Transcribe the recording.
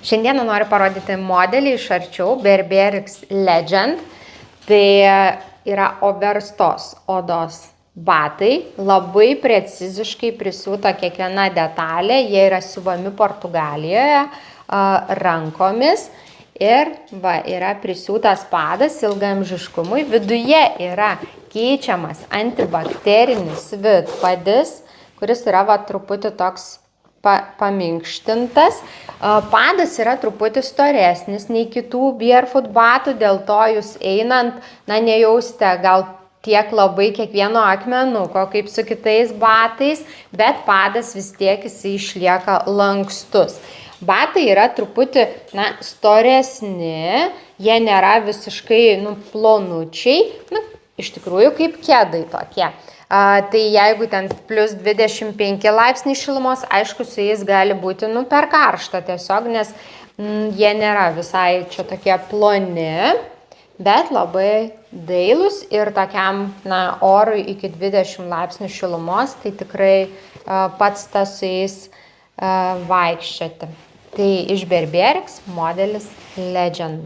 Šiandieną noriu parodyti modelį iš arčiau, Berberix Legend. Tai yra overstos odos batai, labai preciziškai prisiūta kiekviena detalė, jie yra siuvami Portugalijoje rankomis ir yra prisiūtas padas ilgaamžiškumui, viduje yra keičiamas antibakterinis vidpadis, kuris yra truputį toks paminkštintas. Padas yra truputį storesnis nei kitų barefoot batų, dėl to jūs einant, nejausite gal tiek labai kiekvieno akmenuko, kaip su kitais batais, bet padas vis tiek jisai išlieka lankstus. Batai yra truputį storesni, jie nėra visiškai plonučiai, iš tikrųjų kaip kedai tokie. Tai jeigu ten plus 25 laipsniai šilumos, aišku, su jais gali būti per karšta tiesiog, nes jie nėra visai čia tokie ploni, bet labai dailūs ir tokiam orui iki 20 laipsnių šilumos, tai tikrai pats tas su jais vaikščioti. Tai iš Berberix modelis Legend.